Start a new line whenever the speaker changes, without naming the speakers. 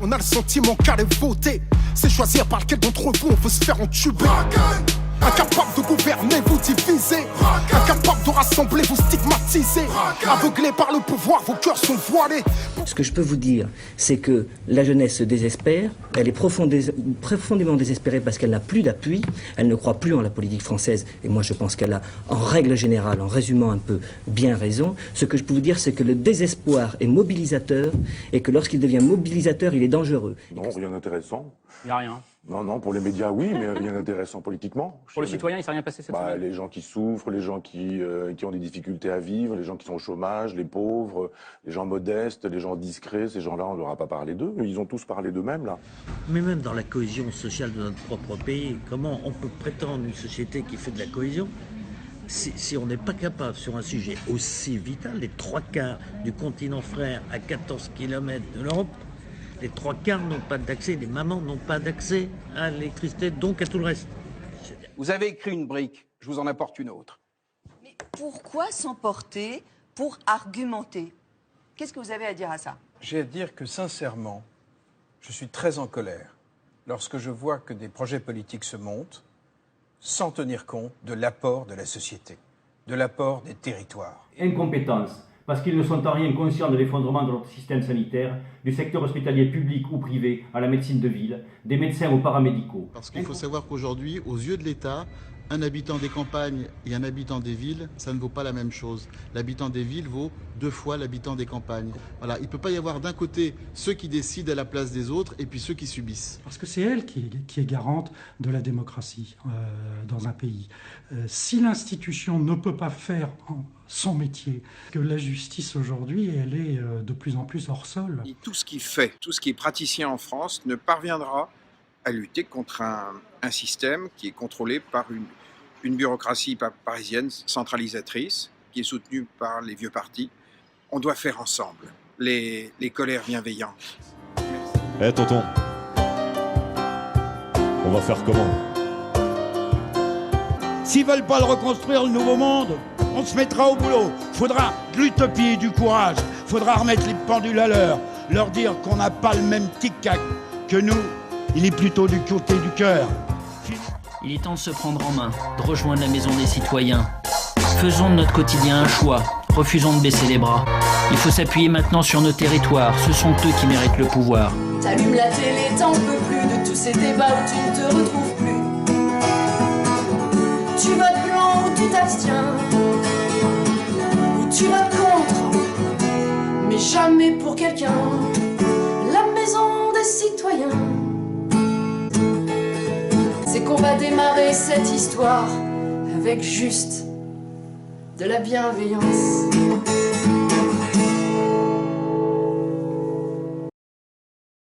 On a le sentiment qu'aller voter, c'est choisir par lequel d'entre vous on veut se faire entuber. Incapable de gouverner, vous divisez. Incapable de rassembler, vous stigmatisez. Aveuglés par le pouvoir, vos cœurs sont voilés.
Ce que je peux vous dire, c'est que la jeunesse se désespère. Elle est profondément désespérée parce qu'elle n'a plus d'appui. Elle ne croit plus en la politique française. Et moi, je pense qu'elle a, en règle générale, en résumant un peu, bien raison. Ce que je peux vous dire, c'est que le désespoir est mobilisateur et que lorsqu'il devient mobilisateur, il est dangereux.
Non, rien d'intéressant.
Il n'y a rien.
Non, pour les médias, oui, mais rien d'intéressant politiquement.
Pour le citoyen, il ne s'est rien passé cette semaine.
Les gens qui souffrent, les gens qui ont des difficultés à vivre, les gens qui sont au chômage, les pauvres, les gens modestes, les gens discrets, ces gens-là, on ne leur a pas parlé d'eux. Ils ont tous parlé d'eux-mêmes, là.
Mais même dans la cohésion sociale de notre propre pays, comment on peut prétendre une société qui fait de la cohésion si on n'est pas capable, sur un sujet aussi vital, les 3/4 du continent frère à 14 km de l'Europe, les 3/4 n'ont pas d'accès, les mamans n'ont pas d'accès à l'électricité, donc à tout le reste.
Vous avez écrit une brique, je vous en apporte une autre.
Mais pourquoi s'emporter pour argumenter? Qu'est-ce que vous avez à dire à ça?
J'ai à dire que sincèrement, je suis très en colère lorsque je vois que des projets politiques se montent sans tenir compte de l'apport de la société, de l'apport des territoires.
Incompétence. Parce qu'ils ne sont en rien conscients de l'effondrement de notre système sanitaire, du secteur hospitalier public ou privé à la médecine de ville, des médecins aux paramédicaux.
Parce qu'il faut savoir qu'aujourd'hui, aux yeux de l'État, un habitant des campagnes et un habitant des villes, ça ne vaut pas la même chose. L'habitant des villes vaut 2 fois l'habitant des campagnes. Voilà, il ne peut pas y avoir d'un côté ceux qui décident à la place des autres et puis ceux qui subissent.
Parce que c'est elle qui est garante de la démocratie dans un pays. Si l'institution ne peut pas faire son métier, que la justice aujourd'hui, elle est de plus en plus hors sol.
Et tout ce qui est praticien en France ne parviendra à lutter contre un système qui est contrôlé par une bureaucratie parisienne centralisatrice, qui est soutenue par les vieux partis. On doit faire ensemble les colères bienveillantes.
Eh tonton, on va faire comment?
S'ils veulent pas le reconstruire, le nouveau monde, on se mettra au boulot. Faudra de l'utopie et du courage. Faudra remettre les pendules à l'heure. Leur dire qu'on n'a pas le même tic-tac que nous. Il est plutôt du côté du cœur.
Il est temps de se prendre en main, de rejoindre la maison des citoyens. Faisons de notre quotidien un choix. Refusons de baisser les bras. Il faut s'appuyer maintenant sur nos territoires. Ce sont eux qui méritent le pouvoir.
T'allumes la télé, t'en peux plus de tous ces débats où tu ne te retrouves plus. Tu votes blanc ou tu t'abstiens, ou tu votes contre, mais jamais pour quelqu'un. La maison des citoyens, c'est qu'on va démarrer cette histoire avec juste de la bienveillance.